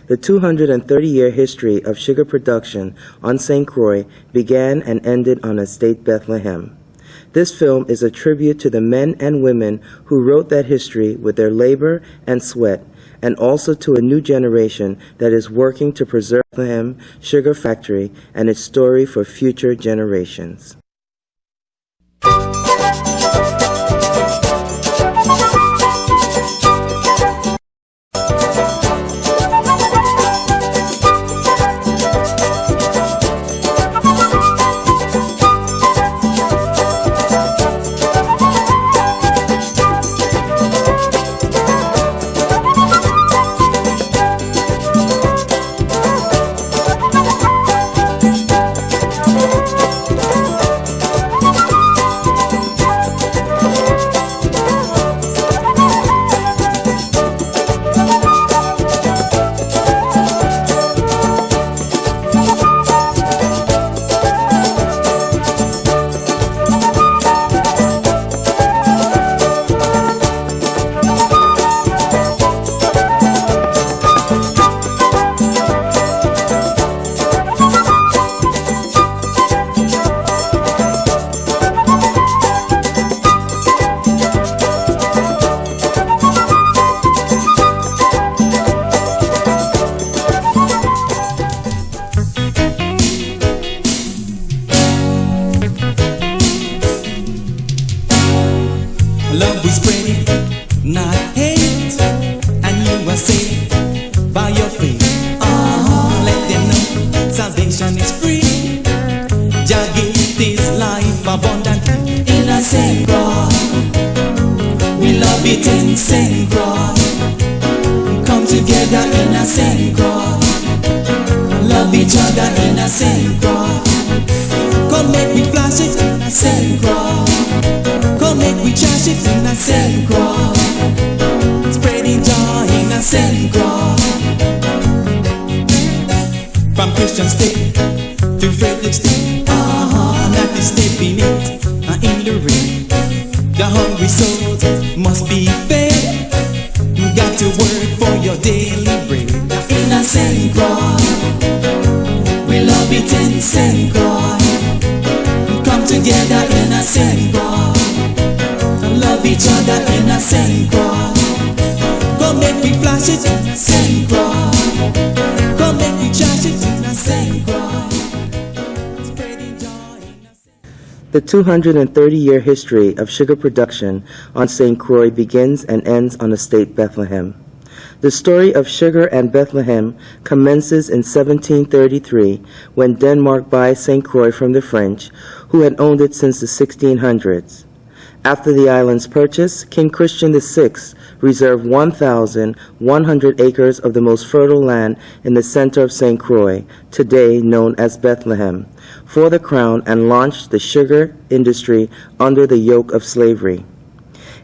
The 230-year history of sugar production on St. Croix began and ended on estate Bethlehem. This film is a tribute to the men and women who wrote that history with their labor and sweat, and also to a new generation that is working to preserve Bethlehem Sugar Factory and its story for future generations. Love we spread it, not hate, and you are saved by your faith. Let them know salvation is free. Jah gave this life abundantly in a St. Croix. We love it in St. Croix. Come together in a St. Croix. Love each other in a St. Croix. Come make me flash it in a St. Croix. Come make we trash it in a St. Croix. Spreading joy in a St. Croix. From Christian State to Frederick State, not the state beneath in the rain. The hungry souls must be fed. You got to work for your daily bread. In a St. Croix, we love it in St. Croix. Come together in a St. Croix. Love each other in a St. Croix. Come make me flash it in a St. Croix. Come make me trash it in a St. Croix. Spreading joy in a St. The 230-year history of sugar production on St. Croix begins and ends on estate Bethlehem. The story of sugar and Bethlehem commences in 1733 when Denmark buys St. Croix from the French, who had owned it since the 1600s. After the island's purchase, King Christian VI reserved 1,100 acres of the most fertile land in the center of St. Croix, today known as Bethlehem, for the crown and launched the sugar industry under the yoke of slavery.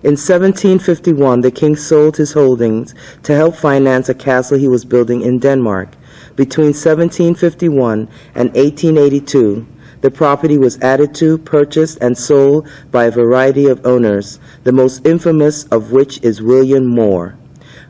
In 1751, the king sold his holdings to help finance a castle he was building in Denmark. Between 1751 and 1882, the property was added to, purchased, and sold by a variety of owners, the most infamous of which is William Moore.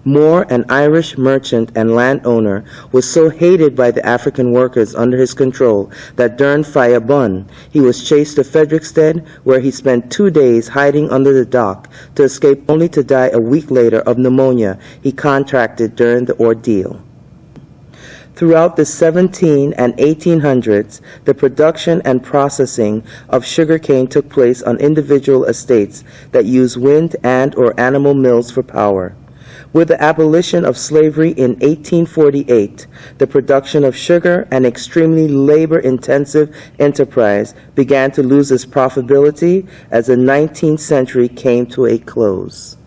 Moore, an Irish merchant and landowner, was so hated by the African workers under his control that during Fire Bun, he was chased to Frederiksted, where he spent 2 days hiding under the dock to escape only to die a week later of pneumonia he contracted during the ordeal. Throughout the 1700s and 1800s, the production and processing of sugarcane took place on individual estates that used wind and or animal mills for power. With the abolition of slavery in 1848, the production of sugar, an extremely labor-intensive enterprise, began to lose its profitability as the 19th century came to a close.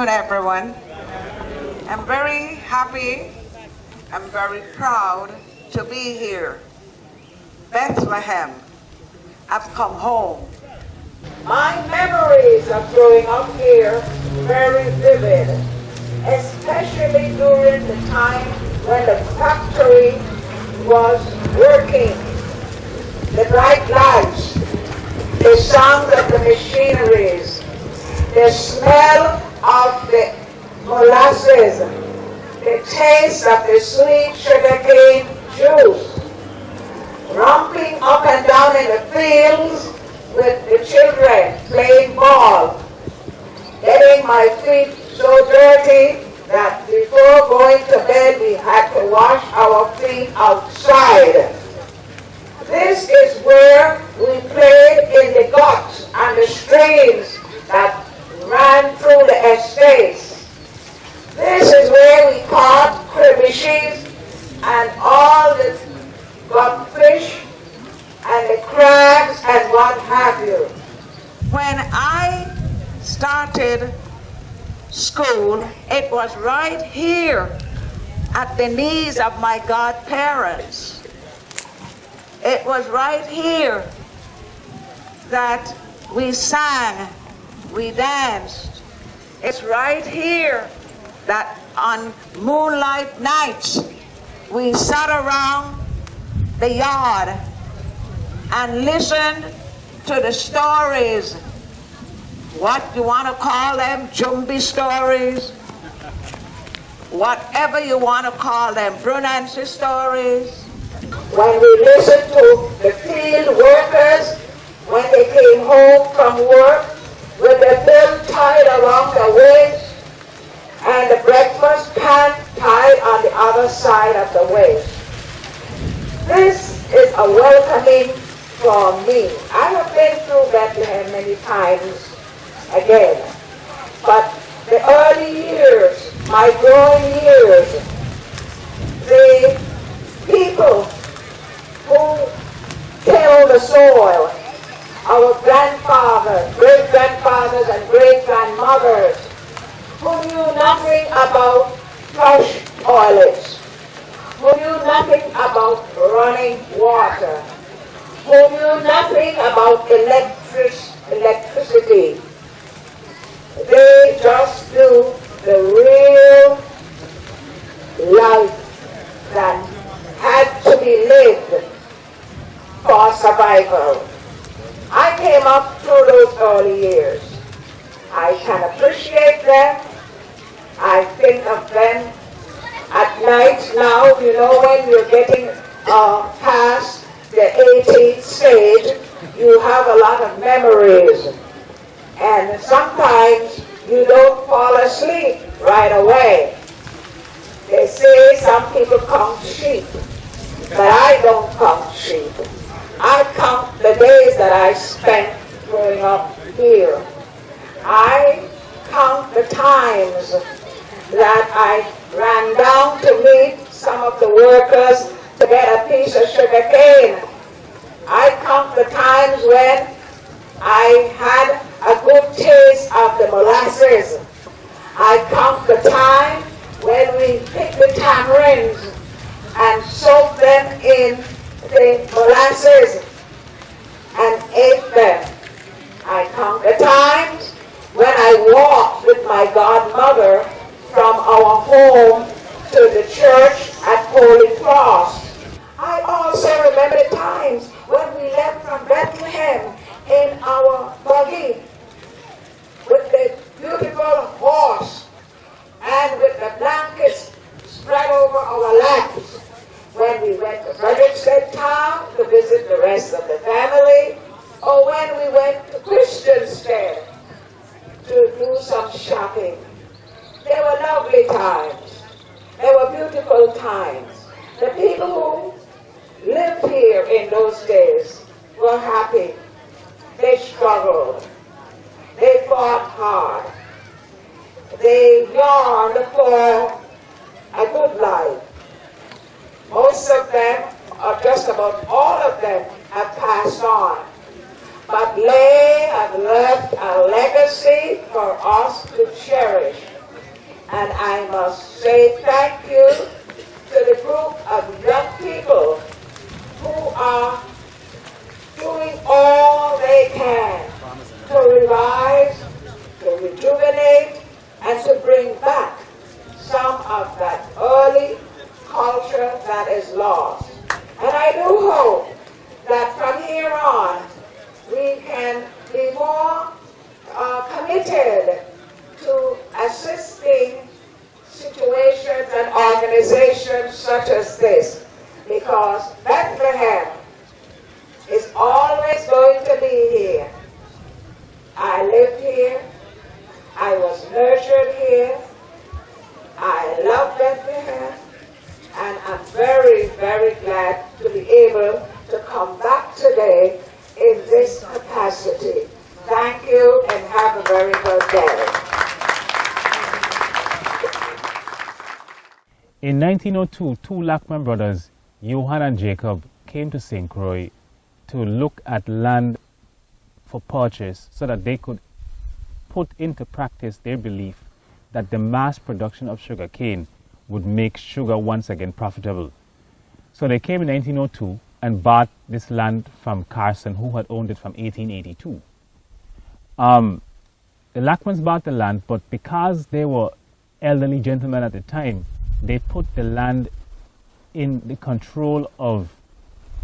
afternoon, everyone. I'm very happy, I'm very proud to be here. Bethlehem, I've come home. My memories of growing up here very vivid, especially during the time when the factory was working. The bright lights, the sound of the machineries, the smell of the molasses, the taste of the sweet sugarcane juice, romping up and down in the fields with the children playing ball, getting my feet so dirty that before going to bed we had to wash our feet outside. This is where we played in the guts and the streams that ran through the estates. This is where we caught crayfishes and all the fish and the crabs and what have you. When I started school, it was right here at the knees of my godparents. It was right here that we sang, we danced. It's right here that on moonlight nights we sat around the yard and listened to the stories. What you want to call them, Jumbie stories, whatever you want to call them, Brunancy stories. When we listened to the field workers when they came home from work with their belt tied around their waist and the breakfast pan tied on the other side of the waist. This is a welcoming for me. I have been through Bethlehem many times again, but the early years, my growing years, the people who tilled the soil, our grandfathers, great-grandfathers and great-grandmothers, who knew nothing about flush toilets, who knew nothing about running water, who knew nothing about electricity. They just knew the real life that had to be lived for survival. I came up through those early years. I can appreciate them. I think of them at night now, you know, when you're getting past the 18th stage, you have a lot of memories. And sometimes you don't fall asleep right away. They say some people count sheep, but I don't count sheep. I count the days that I spent growing up here. I count the times that I ran down to meet some of the workers to get a piece of sugar cane. I count the times when I had a good taste of the molasses. I count the time when we picked the tamarinds and soaked them in the molasses and ate them. I count the times when I walked with my godmother from our home to the church at Holy Cross. I also remember the times when we left from Bethlehem in our buggy with the beautiful horse and with the blankets spread over our laps. When we went to Frederickstead town to visit the rest of the family, or when we went to Christiansted to do some shopping. They were lovely times. They were beautiful times. The people who lived here in those days were happy. They struggled. They fought hard. They yearned for a good life. Most of them, or just about all of them, have passed on. But they have left a legacy for us to cherish. And I must say thank you to the group of young people who are doing all they can to revise, to rejuvenate, and to bring back some of that early culture that is lost. And I do hope that from here on we can be more committed to assisting situations and organizations such as this, because Bethlehem is always going to be here. I lived here, I was nurtured here, I love Bethlehem, and I'm very, very glad to be able to come back today in this capacity. Thank you and have a very good day. In 1902, two Lachman brothers, Johann and Jacob, came to St. Croix to look at land for purchase so that they could put into practice their belief that the mass production of sugar cane would make sugar once again profitable. So they came in 1902 and bought this land from Carson, who had owned it from 1882. The Lachmans bought the land, but because they were elderly gentlemen at the time, they put the land in the control of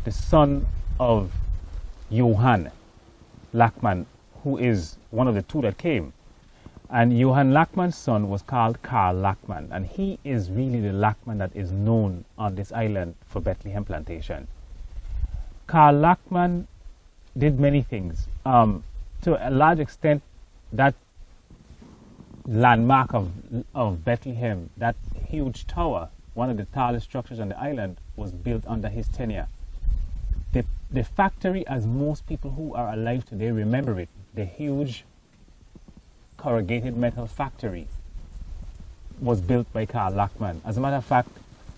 the son of Johann Lachman, who is one of the two that came. And Johann Lachman's son was called Karl Lachman, and he is really the Lachman that is known on this island for Bethlehem plantation. Karl Lachman did many things. To a large extent, that landmark of Bethlehem, that huge tower, one of the tallest structures on the island, was built under his tenure. The factory, as most people who are alive today remember it, the huge corrugated metal factory, was built by Karl Lachman. As a matter of fact,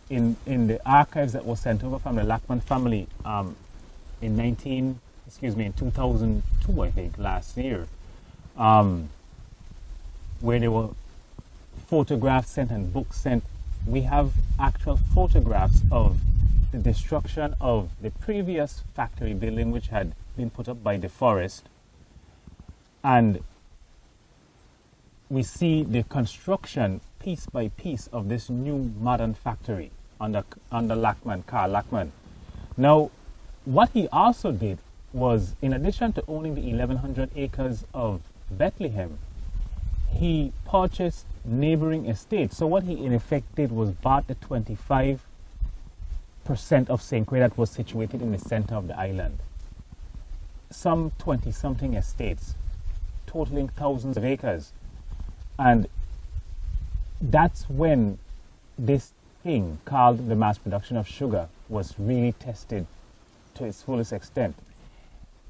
in the archives that was sent over from the Lachman family in 2002, I think, last year, where there were photographs sent and books sent, we have actual photographs of the destruction of the previous factory building, which had been put up by the forest, and we see the construction piece by piece of this new modern factory under Lachman, Karl Lachman. Now, what he also did was, in addition to owning the 1,100 acres of Bethlehem, he purchased neighboring estates. So what he in effect did was bought the 25% of St. Croix that was situated in the center of the island. Some 20-something estates, totaling thousands of acres. And that's when this thing called the mass production of sugar was really tested to its fullest extent.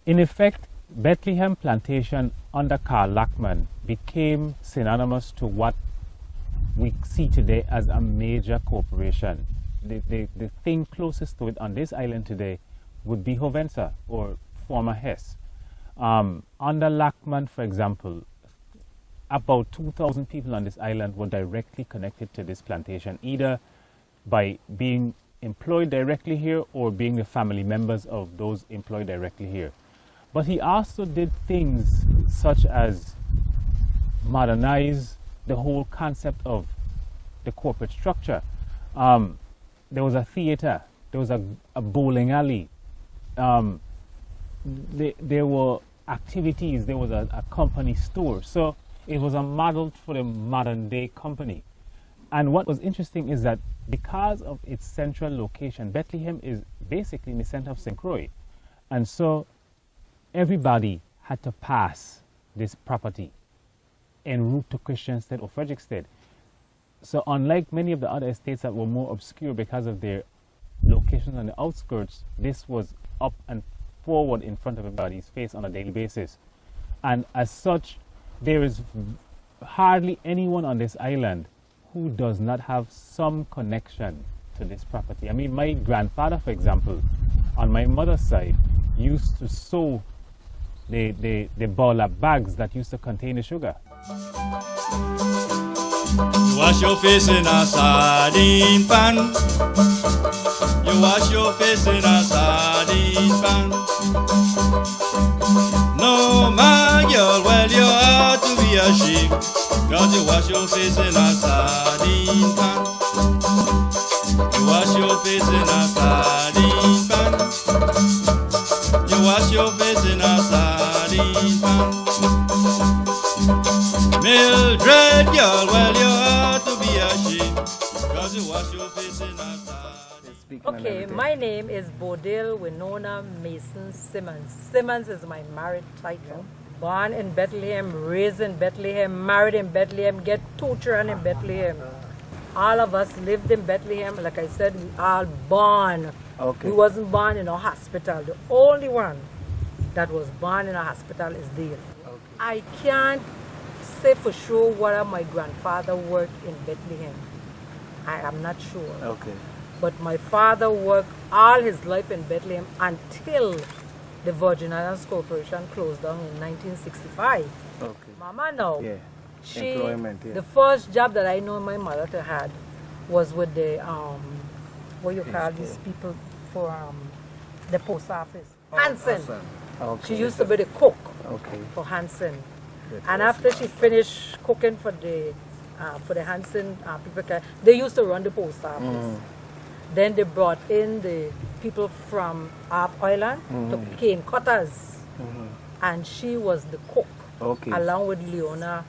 In effect, Bethlehem plantation under Karl Lachman became synonymous to what we see today as a major corporation. The thing closest to it on this island today would be Hovensa, or former Hess. Under Lachman, for example, about 2,000 people on this island were directly connected to this plantation, either by being employed directly here or being the family members of those employed directly here. But he also did things such as modernize the whole concept of the corporate structure. There was a theater, there was a bowling alley, there were activities, there was a company store. So it was a model for the modern day company. And what was interesting is that because of its central location, Bethlehem is basically in the center of St. Croix. And so everybody had to pass this property en route to Christiansted or Frederiksted. So unlike many of the other estates that were more obscure because of their locations on the outskirts, this was up and forward in front of everybody's face on a daily basis. And as such, there is hardly anyone on this island who does not have some connection to this property. I mean, my grandfather, for example, on my mother's side, used to sew the burlap bags that used to contain the sugar. Wash your face in a sardine pan. You wash your face in a sardine pan. No, my girl, well, you ought to be ashamed, 'cause you wash your face in a sardine pan. You wash your face in a sardine pan. You wash your face in a sardine pan. Mildred, girl, well, you ought to be ashamed, 'cause you wash your face in a sardine. Okay, my name is Bodil Winona Mason Simmons. Simmons is my married title. Born in Bethlehem, raised in Bethlehem, married in Bethlehem, get 2 children in Bethlehem. All of us lived in Bethlehem. Like I said, we all born. Okay. We wasn't born in a hospital. The only one that was born in a hospital is Dale. Okay. I can't say for sure whether my grandfather worked in Bethlehem. I am not sure. Okay. But my father worked all his life in Bethlehem until the Virgin Islands Corporation closed down in 1965. Okay. Mama now, Yeah. she, Employment, yeah. the first job that I know my mother had was with the, what you call these people for the post office. Hansen. Okay. She used to be the cook Okay. for Hansen. And after she finished cooking for the Hansen people, they used to run the post office. Then they brought in the people from Half Island to cane cutters. And she was the cook, Okay. along with Leona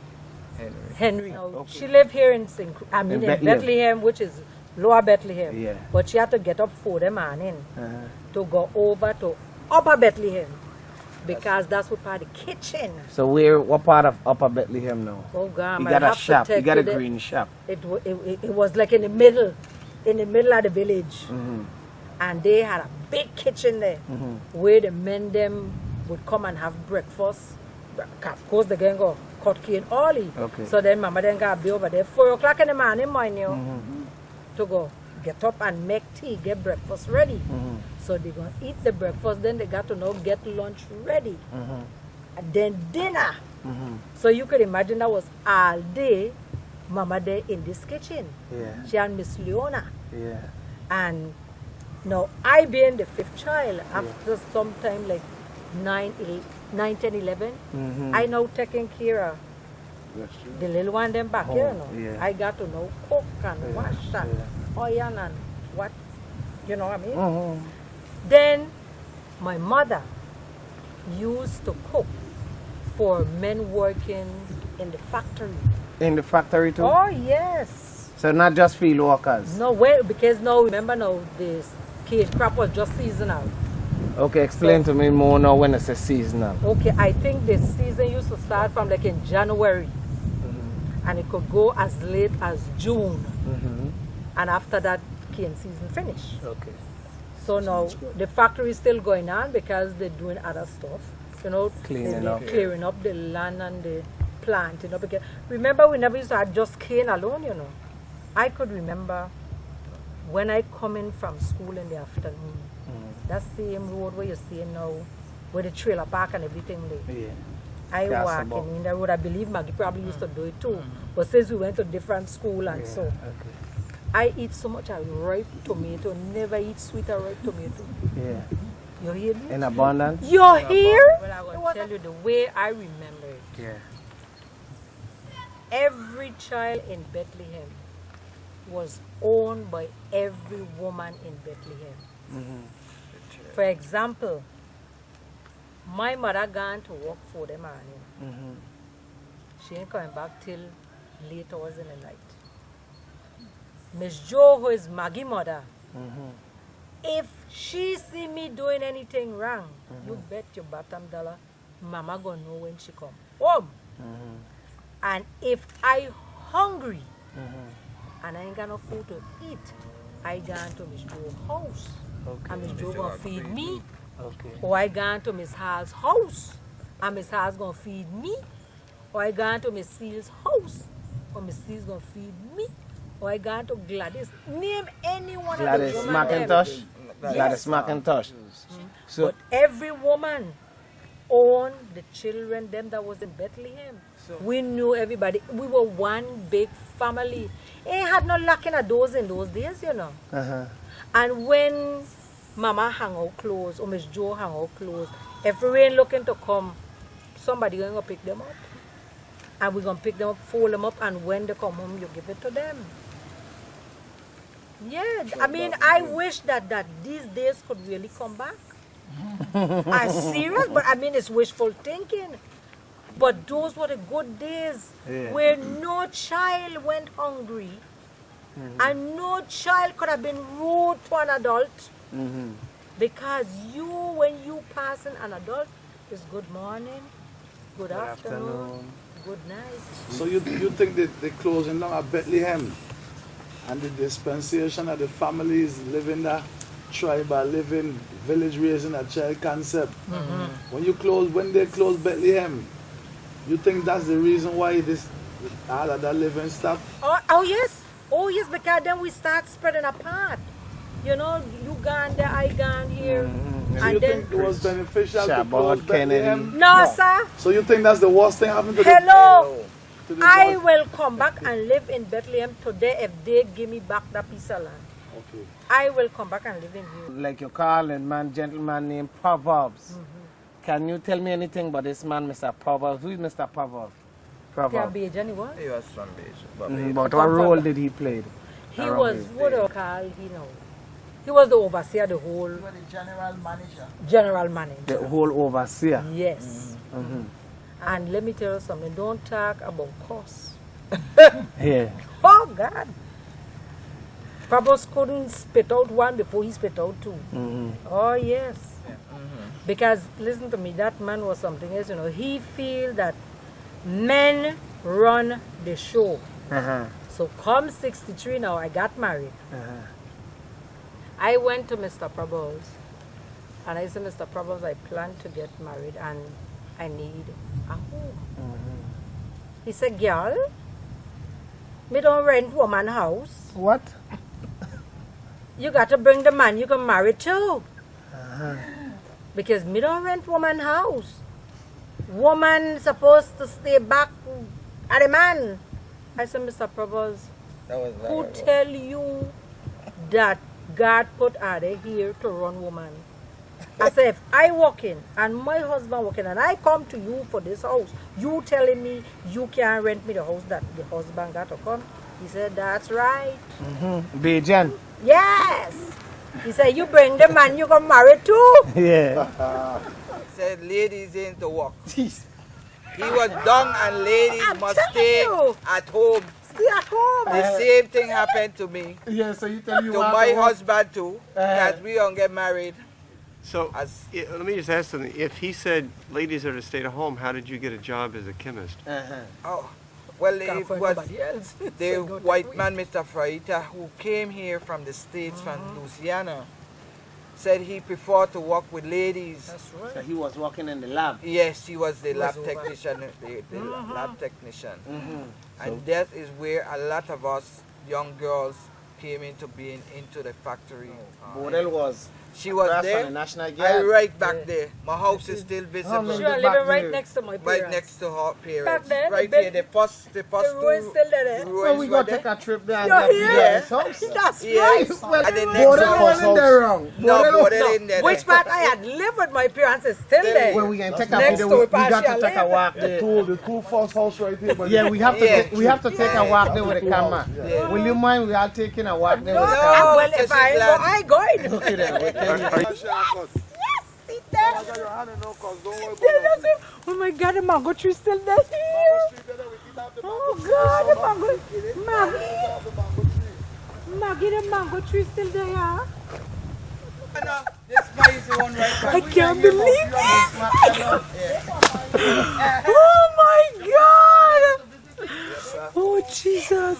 Henry. Now, Okay. she lived here in Bethlehem. Bethlehem, which is Lower Bethlehem. Yeah. But she had to get up 4 the morning Uh-huh. to go over to Upper Bethlehem, because that's what part of the kitchen. So what part of Upper Bethlehem now? Oh God, You I got a have to shop. You take got a there. green shop. It was like in the middle of the village. And they had a big kitchen there where the men them would come and have breakfast. Of course, they can go cut cane early. Okay. So then mama then got to be over there 4 o'clock in the morning, mind you, to go get up and make tea, get breakfast ready. So they're going to eat the breakfast, then they got to now get lunch ready. And then dinner. So you could imagine that was all day mama there in this kitchen. Yeah. She and Miss Leona. Yeah. And now I being the 5th child, after some time like 9, 10, 11, I now taking care of the little one them back here. No? yeah. I got to know cook and wash and iron and what, you know what I mean? Then my mother used to cook for men working in the factory. In the factory too? Oh yes. So not just field workers? No way, because now remember now this cage crop was just seasonal. Okay, explain to me more now when it's a seasonal. Okay, I think the season used to start from like in January, and it could go as late as June, and after that cane season finished. Okay. So now the factory is still going on because they're doing other stuff, you know, Cleaning up. clearing up the land and the planting. You know, because remember we never used to have just cane alone, you know. I could remember when I come in from school in the afternoon, that same road where you're seeing now, where the trailer park and everything there. Yeah. I That's walk in that road. I believe Maggie probably used to do it too. But since we went to different school and so, Okay. I eat so much of ripe tomato, never eat sweet or ripe tomato. Yeah. You hear me? In abundance? You're here? Well, I will tell you the way I remember it. Yeah. Every child in Bethlehem was owned by every woman in Bethlehem. For example, my mother gone to work 4 the morning. She ain't coming back till late hours in the night. Miss Jo, who is Maggie's mother, if she see me doing anything wrong, you bet your bottom dollar, mama gonna know when she come home. And if I hungry and I ain't got no food to eat, I gone to Miss Jo's house. And Miss Jo gonna feed me. Okay. Or I gone to Miss Hall's house and Miss Hall's gonna feed me. Or I gone to Miss Seal's house or Miss Seal's gonna feed me. Or I gone to Gladys. Name any one Gladys of the women. McIntosh? Yes. Gladys McIntosh. So, But every woman owned the children, them that was in Bethlehem. We knew everybody. We were one big family. Ain't had no locking of doors in those days, you know. And when Mama hang out clothes, or Miss Joe hang out clothes, if rain looking to come, somebody going to pick them up. And we're going to pick them up, fold them up, and when they come home, you give it to them. Yeah, I mean, I wish that these days could really come back. I'm serious, but I mean, it's wishful thinking. But those were the good days where no child went hungry and no child could have been rude to an adult because when you pass an adult, it's good morning, good afternoon, good night. So you think that the closing down of Bethlehem and the dispensation of the families living that tribal living, village raising a child concept, when they close Bethlehem, you think that's the reason why all of that living stopped? Oh yes, because then we start spreading apart. You know, you gone there, I gone here. So you think it was beneficial to close Bethlehem? No, sir. So you think that's the worst thing happened to Hello. I will come back and live in Bethlehem today if they give me back that piece of land. Okay. I will come back and live in here. Like you call a gentleman named Proverbs. Can you tell me anything about this man, Mr. Proverbs? Who is Mr. Proverbs? Proverbs. He was He was from Beijing. But what role did he play? He was, what do you call, he was the overseer, the whole... He was the general manager. General manager. The whole overseer? Yes. And let me tell you something, don't talk about costs. Yeah. Oh, God. Proverbs couldn't spit out one before he spit out two. Oh, yes. Because, listen to me, that man was something else, you know. He feel that men run the show. So come 63 now, I got married. I went to Mr. Proverbs and I said, Mr. Proverbs, I plan to get married and I need a home. He said, girl, me don't rent woman house. What? You got to bring the man you can marry too. Because me don't rent woman house. Woman supposed to stay back at the man. I said, Mr. Proverbs, who tell you that God put Ada here to run woman? I said, if I walk in and my husband walk in and I come to you for this house, you telling me you can't rent me the house that the husband got to come? He said, that's right. Beijing? Yes. He said, you bring the man you can marry too. Yeah. He said, ladies ain't to walk. He was done and ladies must stay at home. Stay at home. The same thing happened to me. Yeah, so you tell you to my husband too, that we don't get married. So let me just ask something. If he said ladies are to stay at home, how did you get a job as a chemist? Oh, well, it was the white man, Mr. Fraita, who came here from the States, from Louisiana, said he preferred to work with ladies. That's right. So he was working in the lab? Yes, he was the lab technician. The lab technician. And that is where a lot of us young girls came into being into the factory. Model was? She was there. The right back there. My house is still visible. She was living right next to my parents. Right next to her parents. Back then, right here, the first the ruins still there. Well, we got to take a trip there and get to his house. That's right. Well, and the next house. In there wrong. No, in there. Which part I had lived with my parents is still there. Well, we can take a video. We got to take a walk there. The two first house right here. Yeah, we have to take a walk there with the camera. Will you mind we are taking a walk there with the camera? Well, if I going. Okay then. Yes, see that? Oh my God, the mango tree still there here. Oh God, the mango. Maggie, the mango tree still there. I can't believe this. Oh my God. Oh Jesus.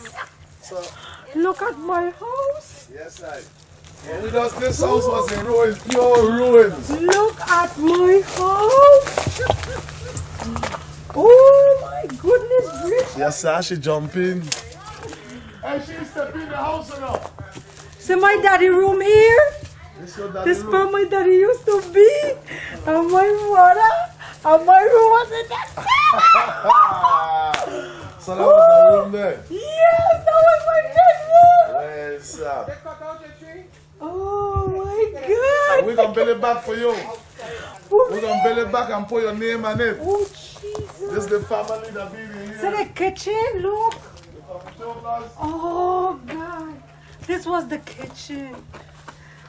Look at my house. Yes, I. This house was in ruins, pure ruins. Look at my house. Oh my goodness gracious. Yes, sir, she jump in. And she step in the house now. See my daddy room here? This is where my daddy used to be. And my mother. And my room was in that. So that was the room there. Yes, that was my bedroom. Yes, sir. Oh my God. We're going to build it back for you. We're going to build it back and put your name on it. Oh, Jesus. This is the family that be here. So the kitchen, look. Oh, God. This was the kitchen.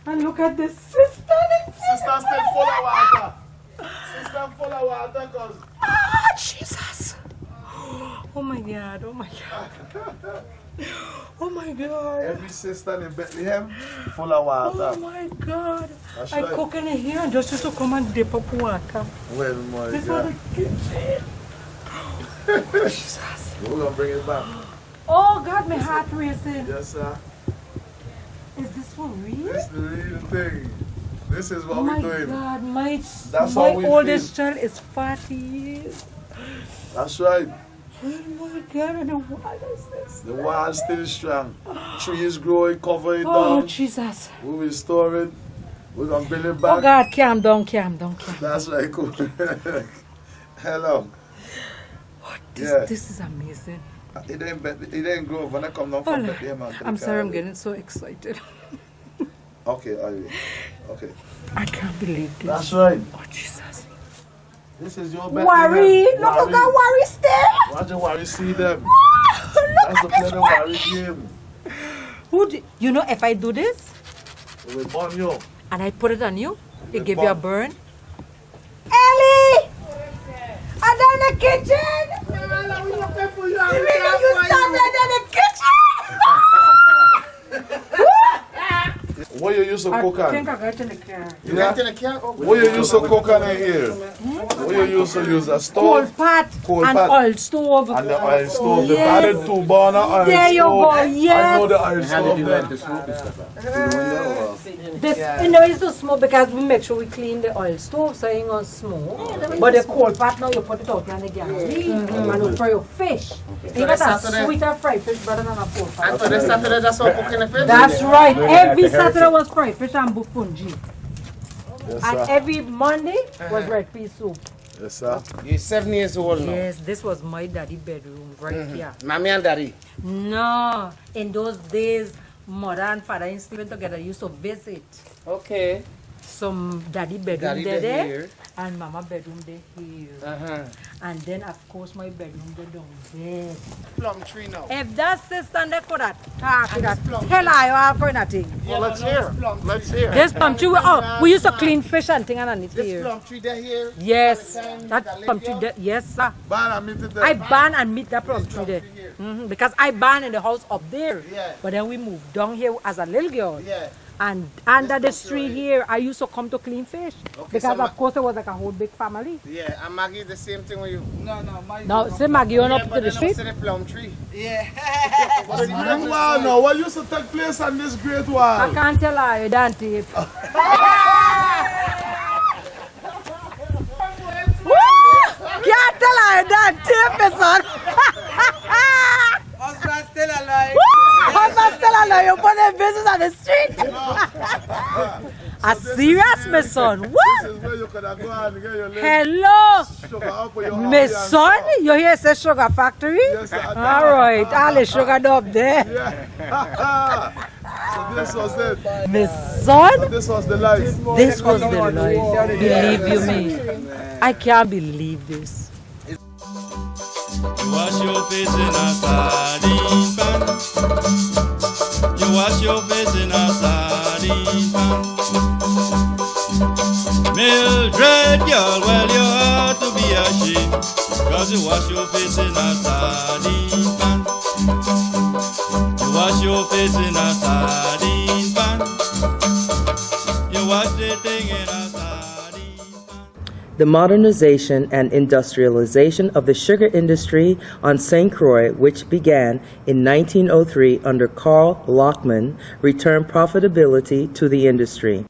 And look at the sister. Sister still full of water. Sister full of water because... Ah, Jesus. Oh, my God. Oh, my God. Oh, my God. Every sister in Bethlehem full of water. Oh, my God. That's I right. cook in here and just used to come and dip up water. Well, my This God. was the kitchen. Jesus. We're going to bring it back. Oh, God, my heart racing. Yes, sir. Is this for real? This is the real thing. This is what Oh we're my doing. God, That's my how we oldest feel. child is 40 years. That's right. Oh my God, and the water is this. The wall's still strong. Trees growing, cover it Oh, down. Jesus. We will store it. We're going to build it Oh back. God, calm down, calm down, calm down. That's right, cool. Hello. This is amazing. It ain't grow when I come down from Bethlehem. I'm sorry, I'm getting so excited. Okay, Ivy. Okay. I can't believe this. That's right. Oh, Jesus. This is your Bethlehem. Worry, look at that worry still. Watch the worry see them. That's the play the worry game. You know, if I do this, We will burn you. and I put it on you, will it give you a burn. burn. Ellie! I'm in the kitchen! You stand in the kitchen! What you used to cook I think on? I got in the car. You got in the car? What you used to cook on in here? What you used to use? A stove? Cold pot Cold and pot. oil stove. And the oil stove. The Yes. battered two burner oil There you stove. go, I yes. know the oil stove. This, you know, it's to smoke because we make sure we clean the oil stove so it ain't gonna smoke. But the cold pot now you put it out in the gallery and you fry your fish. You got a sweeter fried fish better than a cold pot. And so this Saturday, that's all cooking the fish? That's right. Every Saturday was fried fish and bufunji. Yes, And sir. every Monday was red pea soup. Yes, sir. You're 7 years old now. Yes, this was my daddy bedroom right here. Mommy and daddy. No, in those days, mother and father ain't living together. Used to visit. Okay. Some daddy bedroom Daddy there, there here. and mama bedroom there here. And then of course my bedroom there down there. Plum tree now. If that sister they could have talked, could have tell her you have kind of thing. Well, let's hear. Let's hear. This plum tree, we used to clean fish and thing underneath This here. plum tree there here. Yes, that plum tree there. Yes, sir. Ban and meet it there. I ban and meet that plum tree there. Because I ban in the house up there. Yeah. But then we moved down here as a little girl. Yeah. And under the tree here, I used to come to clean fish. Okay, Because so of course it was like a whole big family. Yeah, and Maggie the same thing with you. Now, see Maggie on up to but the then street. see the plum tree. The great war now. What used to take place on this great war? I can't tell her, you don't tape. Can't tell her, you don't tape, my son. Husband still alive. Husband still alive, you put the business on the street. A serious, my son. This What? is where you could have gone and get your leg Hello. sugar up with your My hubby and son, you hear say sugar factory? Yes, sir. All right, all the sugar up there. Yeah. So this was it. My son, So this was the life. this was the life. Believe you me. I can't believe this. You wash your face in a sardine pan. You wash your face in a sardine pan. Mildred, girl, well, you ought to be ashamed, 'cause you wash your face in a sardine pan. You wash your face in a sardine pan. You wash the thing in a sardine pan. The modernization and industrialization of the sugar industry on St. Croix, which began in 1903 under Carl Lockman, returned profitability to the industry.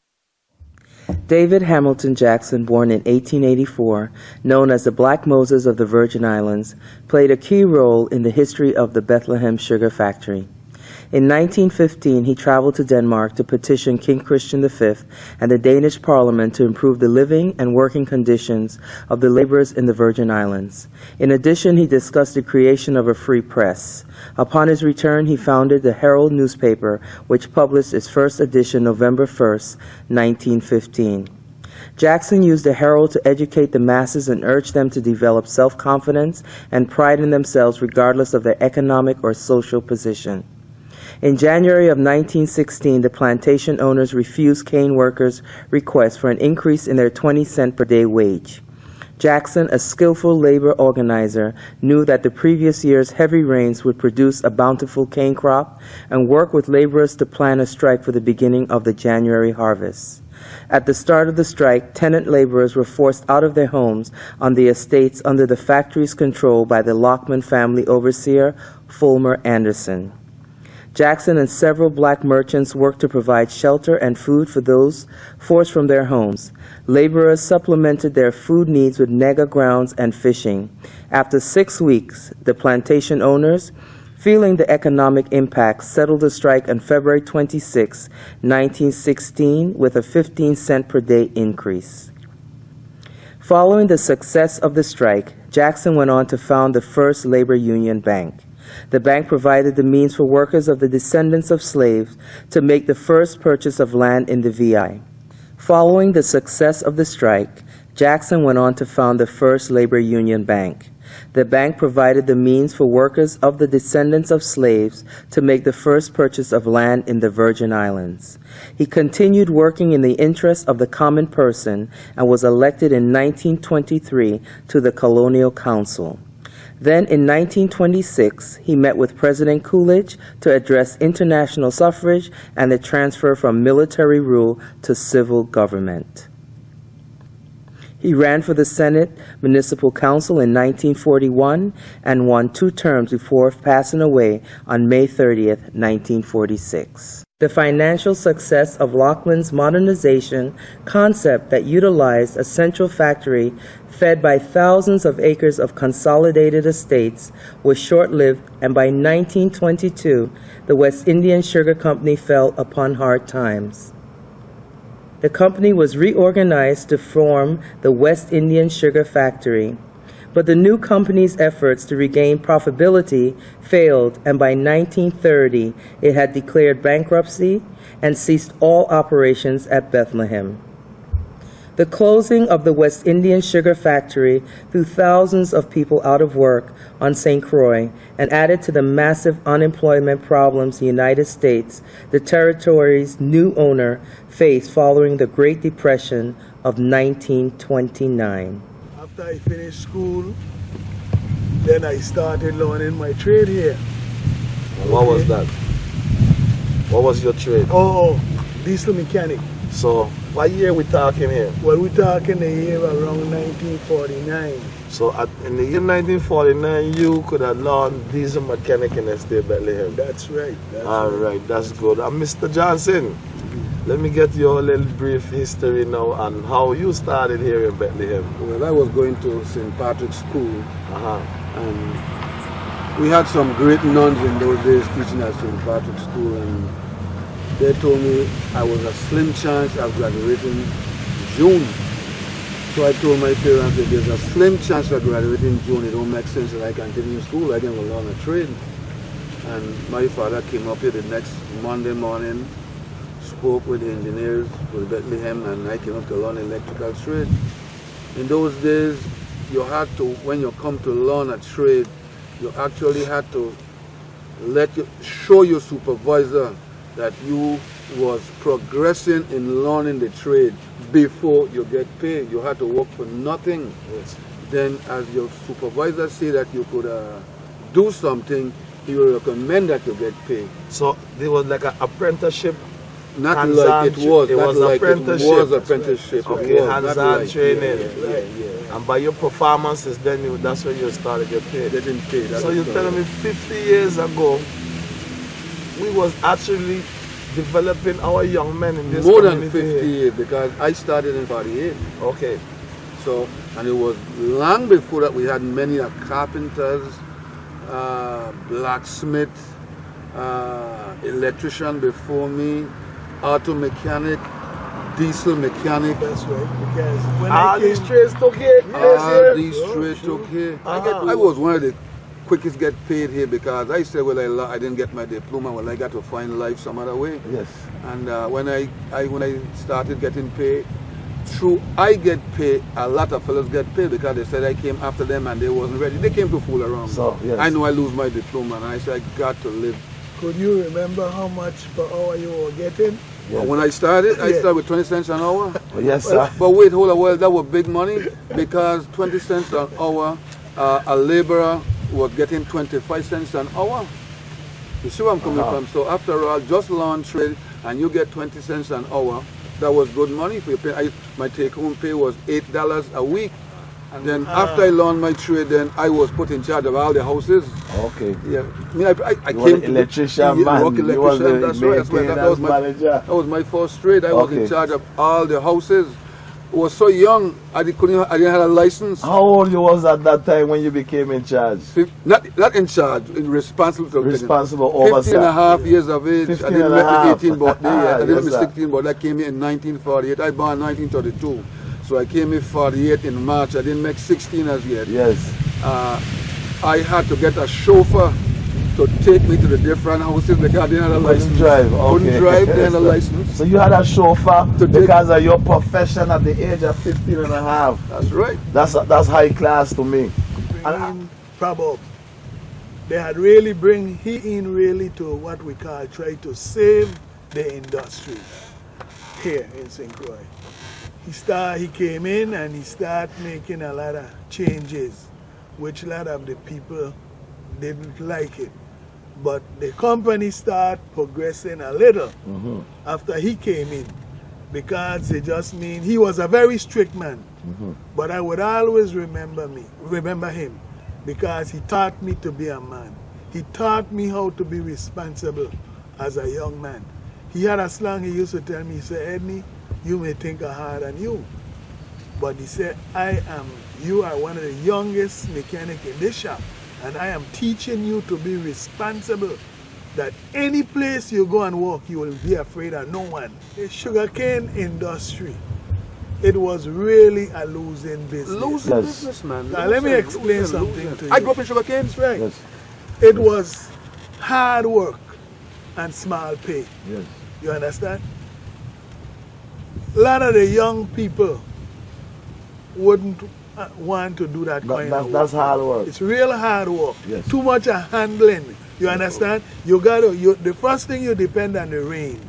David Hamilton Jackson, born in 1884, known as the Black Moses of the Virgin Islands, played a key role in the history of the Bethlehem Sugar Factory. In 1915, he traveled to Denmark to petition King Christian V and the Danish Parliament to improve the living and working conditions of the laborers in the Virgin Islands. In addition, he discussed the creation of a free press. Upon his return, he founded the Herald newspaper, which published its first edition November 1st, 1915. Jackson used the Herald to educate the masses and urge them to develop self-confidence and pride in themselves regardless of their economic or social position. In January of 1916, the plantation owners refused cane workers' request for an increase in their 20-cent per day wage. Jackson, a skillful labor organizer, knew that the previous year's heavy rains would produce a bountiful cane crop and worked with laborers to plan a strike for the beginning of the January harvest. At the start of the strike, tenant laborers were forced out of their homes on the estates under the factories controlled by the Lockman family overseer, Fulmer Anderson. Jackson and several black merchants worked to provide shelter and food for those forced from their homes. Laborers supplemented their food needs with nega grounds and fishing. After 6 weeks, the plantation owners, feeling the economic impact, settled the strike on February 26, 1916, with a 15-cent per day increase. Following the success of the strike, Jackson went on to found the first labor union bank. The bank provided the means for workers of the descendants of slaves to make the first purchase of land in the VI. Following the success of the strike, Jackson went on to found the first labor union bank. The bank provided the means for workers of the descendants of slaves to make the first purchase of land in the Virgin Islands. He continued working in the interest of the common person and was elected in 1923 to the Colonial Council. Then in 1926, he met with President Coolidge to address international suffrage and the transfer from military rule to civil government. He ran for the Senate Municipal Council in 1941 and won 2 terms before passing away on May 30th, 1946. The financial success of Lockman's modernization concept that utilized a central factory fed by thousands of acres of consolidated estates was short-lived, and by 1922, the West Indian Sugar Company fell upon hard times. The company was reorganized to form the West Indian Sugar Factory, but the new company's efforts to regain profitability failed, and by 1930, it had declared bankruptcy and ceased all operations at Bethlehem. The closing of the West Indian Sugar Factory threw thousands of people out of work on St. Croix and added to the massive unemployment problems the United States, the territory's new owner, faced following the Great Depression of 1929. After I finished school, then I started learning my trade here. And what was that? What was your trade? Oh, diesel mechanic. So, what year we talking here? Well, we talking the year around 1949. So, in the year 1949, you could have learned diesel mechanic in the state of Bethlehem. That's right. All right, that's good. And Mr. Johnson, let me get your little brief history now on how you started here in Bethlehem. Well, I was going to St. Patrick's School, and we had some great nuns in those days teaching at St. Patrick's School, and they told me I was a slim chance of graduating in June. So I told my parents that there's a slim chance of graduating in June. It don't make sense that I continue school. I can go learn a trade. And my father came up here the next Monday morning, spoke with the engineers with Bethlehem, and I came up to learn electrical trade. In those days, you had to, when you come to learn a trade, you actually had to show your supervisor that you was progressing in learning the trade before you get paid. You had to work for nothing. Yes. Then as your supervisor say that you could do something, he will recommend that you get paid. So there was like an apprenticeship? Not like it was. It was like apprenticeship. It was apprenticeship. Okay, hands-on training. Yeah. And by your performances, then that's when you started getting paid. Getting paid. So you're telling me 50 years ago, we was actually developing our young men in this community? More than 50 years, because I started in 48. Okay. So, and it was long before that we had many carpenters, blacksmiths, electrician before me, auto mechanic, diesel mechanic. That's right, because when All I came, these trades took here. All these trades took here. I was one of the quickest get paid here because I said, well, I didn't get my diploma. Well, I got to find life some other way. Yes. And when I started getting paid, I get paid, a lot of fellows get paid because they said I came after them and they wasn't ready. They came to fool around. So, yes. I know I lose my diploma and I said I got to live. could you remember how much per hour you were getting? Yes. When I started with 20 cents an hour. Oh, yes, sir. But wait, hold on, well, that was big money because 20 cents an hour, a laborer was getting 25 cents an hour. You see where I'm coming from? So after all, just learn trade and you get 20 cents an hour. That was good money for your pay. My take-home pay was $8 a week. And then after I learned my trade, then I was put in charge of all the houses. Okay. Yeah. I mean, I you came to electrician, man. Electrician, You was the that's right. That was my first trade. I was in charge of all the houses. I was so young, I didn't have a license. How old you was at that time when you became in charge? Not in charge, responsible. Responsible oversight. 15 and a half years of age. 15 I didn't and make a half. the 18 birthday yet. I didn't Yes, make sir. 16 birthday. I came here in 1948. I born in 1932. So I came in 48 in March. I didn't make 16 as yet. Yes. I had to get a chauffeur to take me to the different houses because I didn't have a license. Couldn't drive. Okay. Couldn't drive, didn't have a license. So you had a chauffeur because of your profession at the age of 15 and a half. That's right. That's high class to me. Bringing Prabhupada. They had really really to what we call try to save the industry here in St. Croix. He came in and he started making a lot of changes, which a lot of the people didn't like it. But the company started progressing a little after he came in, because it just mean he was a very strict man. But I would always remember him, because he taught me to be a man. He taught me how to be responsible as a young man. He had a slang he used to tell me. He said, Edney, you may think I hard on you, but he said, you are one of the youngest mechanic in this shop, and I am teaching you to be responsible, that any place you go and work, you will be afraid of no one. The sugarcane industry, it was really a losing business. Losing business, man. Now let me explain something to you. I grew up in sugarcane. That's right. Yes. It was hard work and small pay. Yes. You understand? A lot of the young people wouldn't want to do that kind of work. That's hard work. It's real hard work. Yes. Too much of handling. You understand? The first thing you depend on the rain.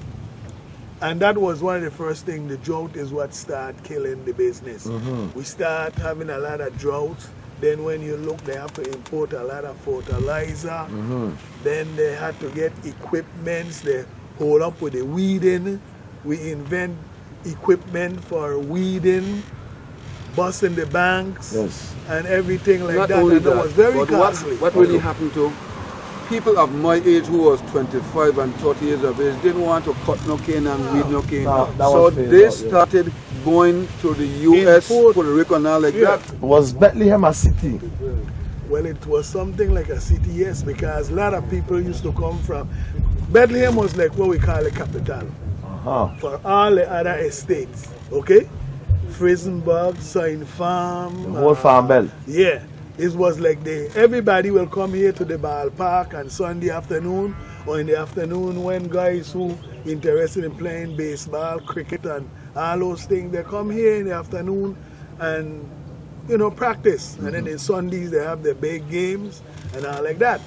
And that was one of the first things. The drought is what started killing the business. We start having a lot of droughts. Then when you look, they have to import a lot of fertilizer. Then they had to get equipments. They hold up with the weeding. We invent equipment for weeding, busting the banks, and everything like Not that. only And that, it was very but costly. what really happened to people of my age who was 25 and 30 years of age didn't want to cut no cane and weed no cane. So they started going to the U.S., Puerto Rico and all like that. Was Bethlehem a city? Well, it was something like a city, yes, because a lot of people used to come from. Bethlehem was like what we call the capital for all the other estates, okay? Frisenberg, Saint Farm. The whole Farm Belt. Yeah. It was like everybody will come here to the ballpark on Sunday afternoon, or in the afternoon when guys who interested in playing baseball, cricket and all those things, they come here in the afternoon and, practice. And then on Sundays they have the big games and all like that.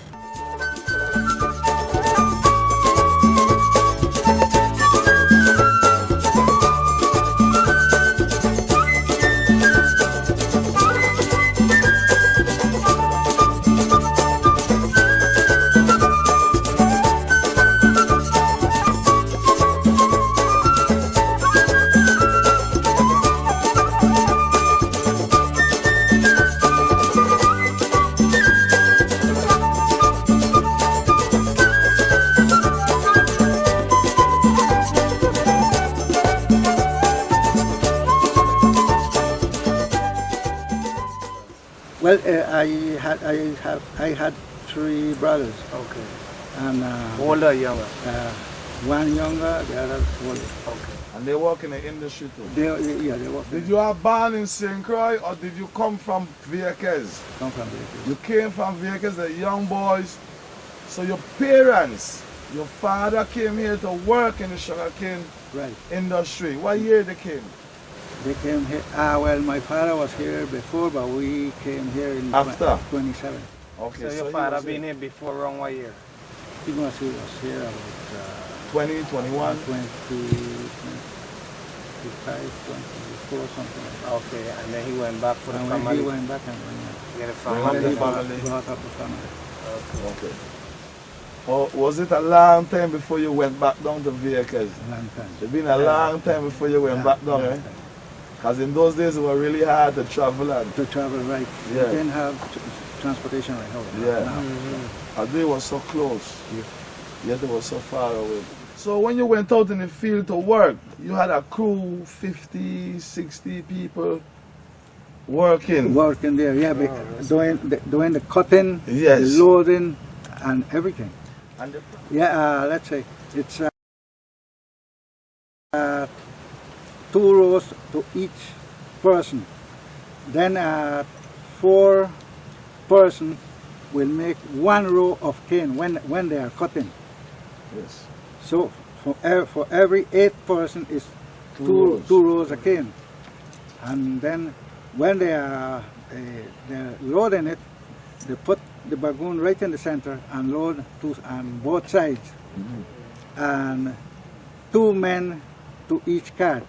Well, I had 3 brothers. Okay. And Older, younger? one younger, the other older. Okay. And they work in the industry too? They work. Did you have born in St. Croix or did you come from Vieques? Come from Vieques. You came from Vieques, the young boys. So your parents, your father came here to work in the sugarcane industry. What year they came? They came here. Well, my father was here before, but we came here in After? 27. Okay, So your father been here before around what year? He was here about 20, 21? 20, 25, 24, something like that. Okay, and then he went back for the And family? he went back and Get a Bring up the family. brought up the family. Okay. Oh, was it a long time before you went back down to Vieques? A long time. It's been a long time before you went back down, eh? Because in those days it was really hard to travel. And To travel, right. Yeah. You didn't have transportation right now. Yeah. Now. and they were so close, yet they were so far away. So when you went out in the field to work, you had a crew, 50, 60 people working. Working there, yeah, doing the cutting, Yes. the loading, and everything. And the Yeah, let's say it's 2 rows to each person. Then 4 person will make 1 row of cane when they are cutting. Yes. So for every 8 person is two rows of cane. And then when they're loading it, they put the bagoon right in the center and load on both sides. And 2 men to each cart.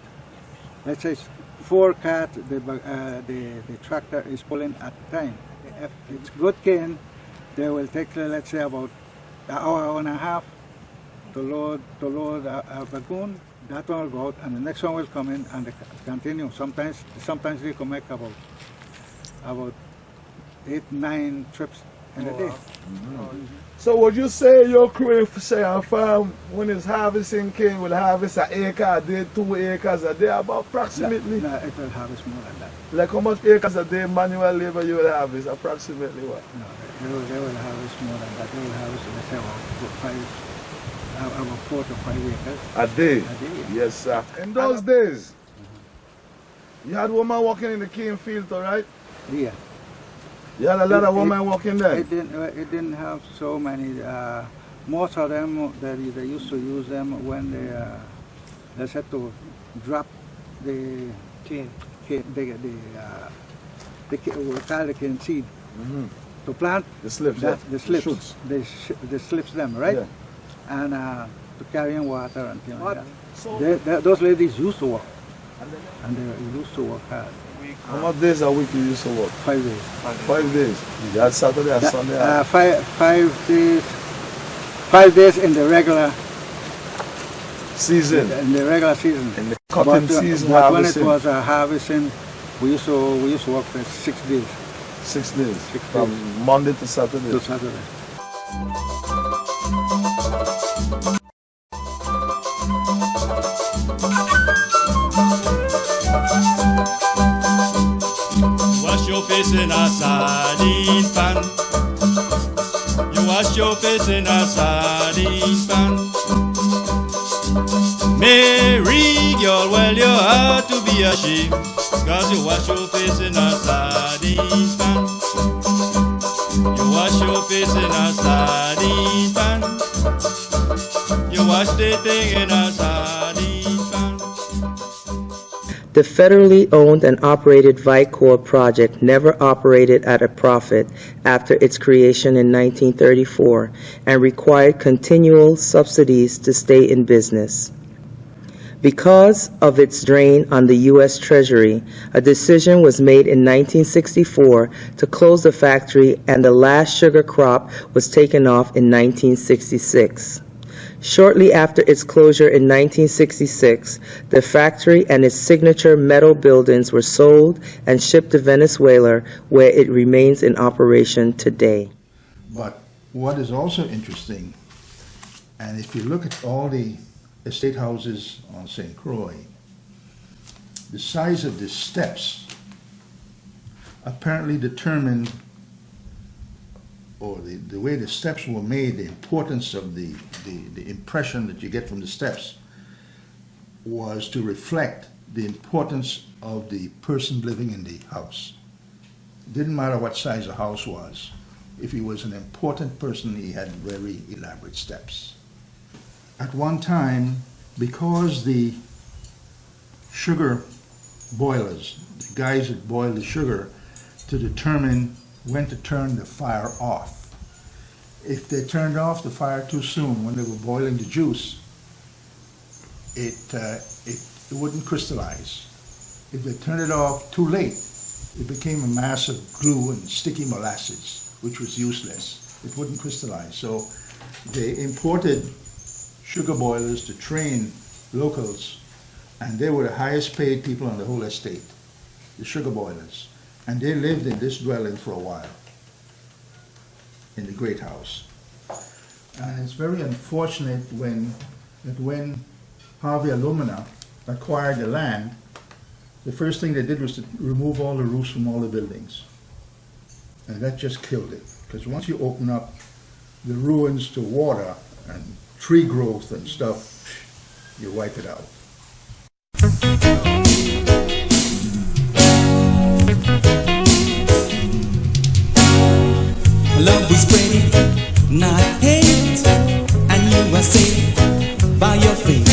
Let's say 4 carts the tractor is pulling at a time. If it's good cane, they will take, let's say, about an hour and a half to load a bagoon. That one will go out, and the next one will come in and they continue. Sometimes they can make about 8-9 trips in a day. So would you say your crew, say a farm, when it's harvesting cane, will harvest an acre a day, 2 acres a day, about approximately? No, it will harvest more than that. Like how much acres a day manual labor you will harvest, approximately what? No, they will harvest more than that. They will harvest, let's say, about 4 to 5 acres. A day? A day, yeah. Yes, sir. In those days, you had women working in the cane field, all right? Yeah. You had a lot of women working there? It didn't have so many. Most of them, they used to use them when they had to drop the cane, we call the cane seed to plant. The slips, the slips. shoots. They slips them, right? Yeah. And to carry in water and things like that. So Those ladies used to work, and they used to work hard. how much days a week you used to work? 5 days. 5 days. You had Saturday and Sunday. 5 days. 5 days in the regular season. In the regular season. In the cotton season, but when it harvesting. was harvesting, we used to work for 6 days. 6 days. 6 From days. Monday to Saturday. To Saturday. Wash your face in a sardine pan. You wash your face in a sardine pan. Mary, girl, well, you ought to be ashamed, 'cause you wash your face in a sardine pan. You wash your face in a sardine pan. You wash the thing in a sardine pan. The federally owned and operated Vicor project never operated at a profit after its creation in 1934 and required continual subsidies to stay in business. Because of its drain on the U.S. Treasury, a decision was made in 1964 to close the factory, and the last sugar crop was taken off in 1966. Shortly after its closure in 1966, the factory and its signature metal buildings were sold and shipped to Venezuela, where it remains in operation today. But what is also interesting, and if you look at all the estate houses on St. Croix, the size of the steps apparently determined or the way the steps were made, the importance of the impression that you get from the steps was to reflect the importance of the person living in the house. It didn't matter what size the house was. If he was an important person, he had very elaborate steps. At one time, because the sugar boilers, the guys that boil the sugar to determine when to turn the fire off. If they turned off the fire too soon when they were boiling the juice, it wouldn't crystallize. If they turned it off too late, it became a mass of glue and sticky molasses, which was useless. It wouldn't crystallize. So they imported sugar boilers to train locals, and they were the highest paid people on the whole estate, the sugar boilers. And they lived in this dwelling for a while, in the great house. And it's very unfortunate that when Harvey Alumina acquired the land, the first thing they did was to remove all the roofs from all the buildings. And that just killed it. Because once you open up the ruins to water and tree growth and stuff, you wipe it out. Love is spreading, not hate, and you are saved by your faith.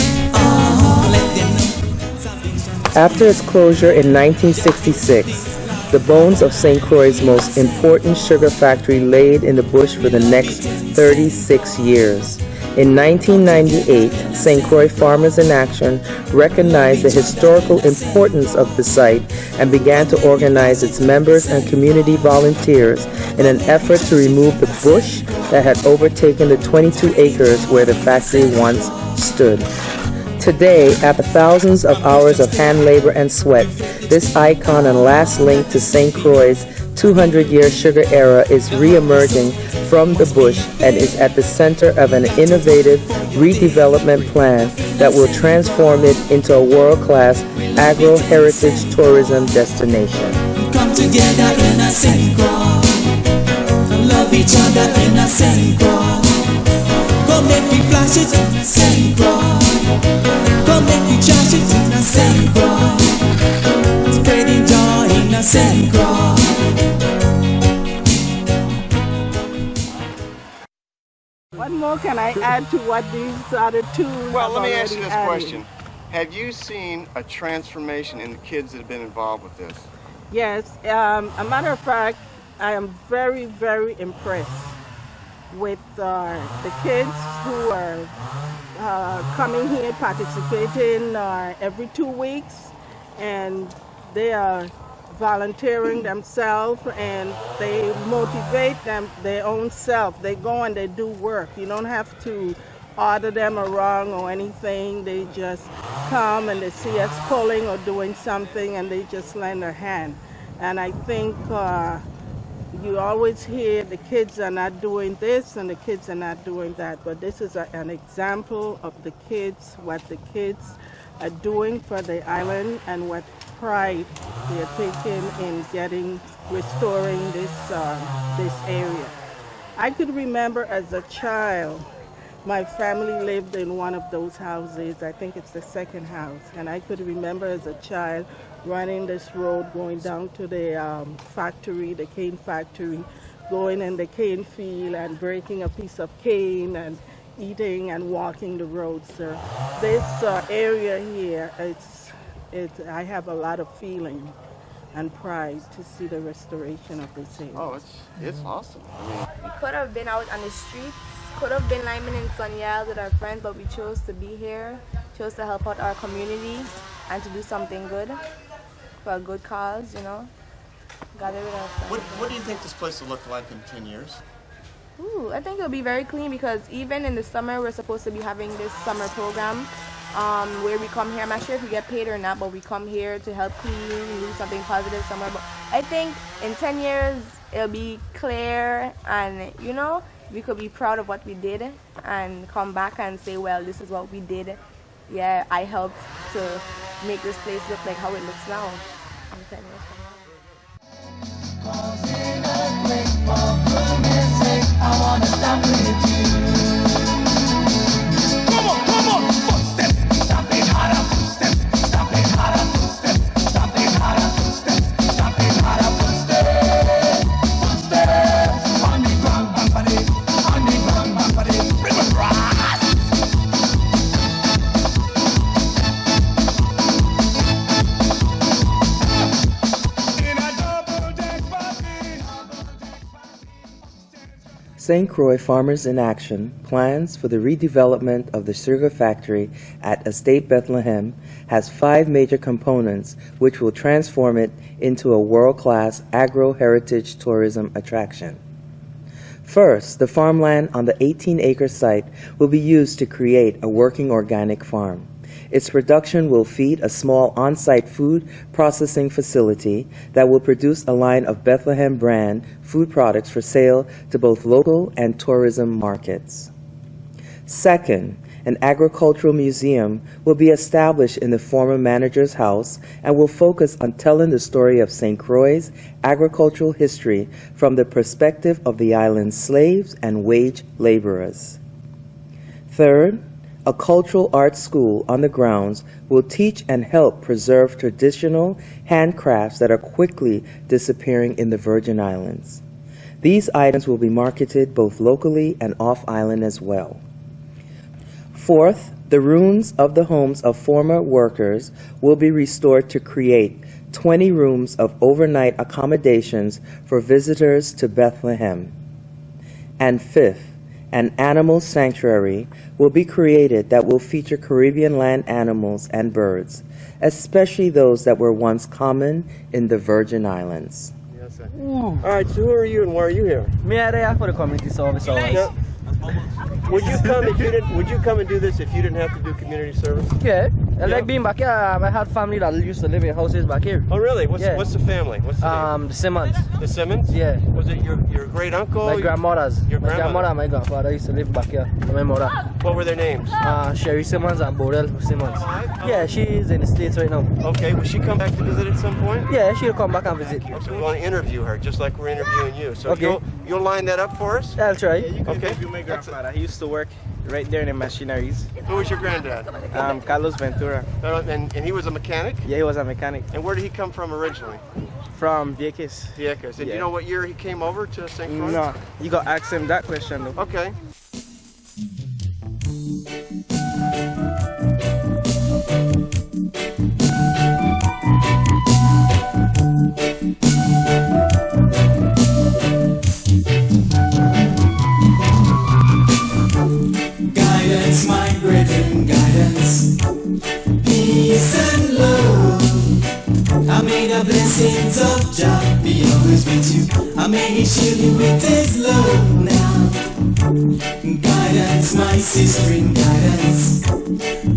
Let them know salvation. After its closure in 1966, the bones of St. Croix's most important sugar factory laid in the bush for the next 36 years. In 1998, St. Croix Farmers in Action recognized the historical importance of the site and began to organize its members and community volunteers in an effort to remove the bush that had overtaken the 22 acres where the factory once stood. Today, after thousands of hours of hand labor and sweat, this icon and last link to St. Croix's 200-year sugar era is re-emerging from the bush and is at the center of an innovative redevelopment plan that will transform it into a world-class agro-heritage tourism destination. Come together in a St. Croix, love each other in a St. Croix. Come make me flash it in a St. Croix. Come make me trash it in a St. Croix. Spreading joy in a St. Croix. What more can I add to what these other two Well, let me ask you this added? question. Have you seen a transformation in the kids that have been involved with this? Yes. A matter of fact, I am very, very impressed with the kids who are coming here, participating every 2 weeks, and they are volunteering themselves, and they motivate them their own self. They go and they do work. You don't have to order them around or anything. They just come and they see us pulling or doing something, and they just lend a hand. And I think you always hear the kids are not doing this and the kids are not doing that, but this is an example of the kids, what the kids are doing for the island and what pride they are taking in restoring this area. I could remember as a child, my family lived in one of those houses. I think it's the second house. And I could remember as a child running this road, going down to the factory, the cane factory, going in the cane field and breaking a piece of cane and eating and walking the road. So this area here, I have a lot of feeling and pride to see the restoration of this area. Oh, it's awesome. We could have been out on the streets, could have been linemen in Sunyard with our friends, but we chose to be here, chose to help out our community and to do something good for a good cause, you know. Gather with our friends. What do you think this place will look like in 10 years? Ooh, I think it'll be very clean because even in the summer, we're supposed to be having this summer program where we come here. I'm not sure if we get paid or not, but we come here to help clean, do something positive somewhere. But I think in 10 years, it'll be clear and, you know, we could be proud of what we did and come back and say, well, this is what we did. Yeah, I helped to make this place look like how it looks now in 10 years from now. St. Croix Farmers in Action plans for the redevelopment of the sugar factory at Estate Bethlehem has 5 major components which will transform it into a world-class agro-heritage tourism attraction. First, the farmland on the 18-acre site will be used to create a working organic farm. Its production will feed a small on-site food processing facility that will produce a line of Bethlehem brand food products for sale to both local and tourism markets. Second, an agricultural museum will be established in the former manager's house and will focus on telling the story of St. Croix's agricultural history from the perspective of the island's slaves and wage laborers. Third, a cultural arts school on the grounds will teach and help preserve traditional handcrafts that are quickly disappearing in the Virgin Islands. These items will be marketed both locally and off-island as well. Fourth, the ruins of the homes of former workers will be restored to create 20 rooms of overnight accommodations for visitors to Bethlehem. And fifth, an animal sanctuary will be created that will feature Caribbean land animals and birds, especially those that were once common in the Virgin Islands. Yes, sir. All right, so who are you and why are you here? Me are there for the community service hours. Yeah. Would you come if you didn't? Would you come and do this if you didn't have to do community service? Yeah, I like being back here. I had family that used to live in houses back here. Oh, really? What's the family? What's the name? The Simmons. The Simmons? Yeah. Was it your great uncle? My grandmothers. Your my grandmother? grandmother and my grandfather used to live back here. And my mother. What were their names? Sherry Simmons and Bodell Simmons. Yeah, she is in the States right now. Okay, will she come back to visit at some point? Yeah, she'll come back and visit. So we want to interview her, just like we're interviewing you. So Okay. you'll line that up for us? I'll try. You can interview my grandfather. He used to work right there in the machineries. Who was your granddad? Carlos Ventura. And he was a mechanic? Yeah, he was a mechanic. And where did he come from originally? From Vieques. Vieques. And do you know what year he came over to St. Croix? No, you got to ask him that question though. Okay. Guidance, my brethren, guidance, peace and love. I may the blessings of Jah be always with you. I may He shield you with His love now. Guidance, my sister in guidance,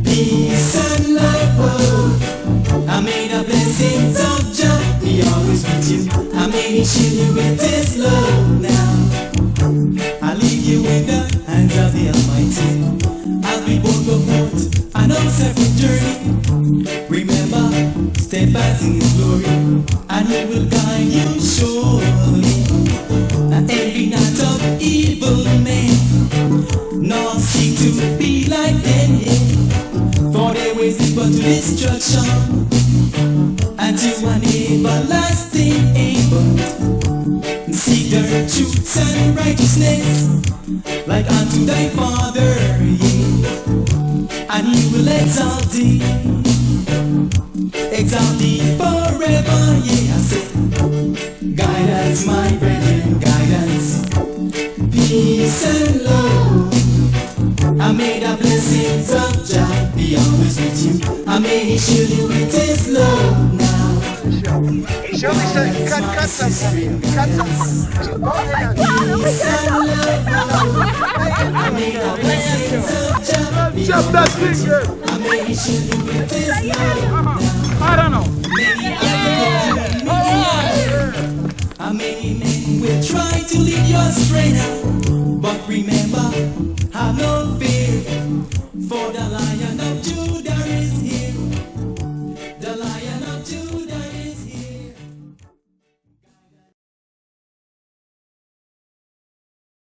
peace and love. I may the blessings of Jah be always with you. I may He shield you with His love now. I leave you in the hands of the Almighty. As we both go forth on our separate journey, remember, steadfast in His glory, and He will guide you surely. And envy not of evil men, nor seek to be like them, for their ways lead but to destruction, and to an everlasting end. Seek the truth and righteousness, like unto thy Father, yeah. And He will exalt thee forever, yeah. I say, guidance, my brethren, guidance, peace and love. I may the blessings of Jah be always with you. I may He shield you with His love now. He showed me some, cut some for me. Cut some for me. Jump that finger. I don't know. Many men will try to lead you astray now, but remember, have no fear, for the Lion of Judah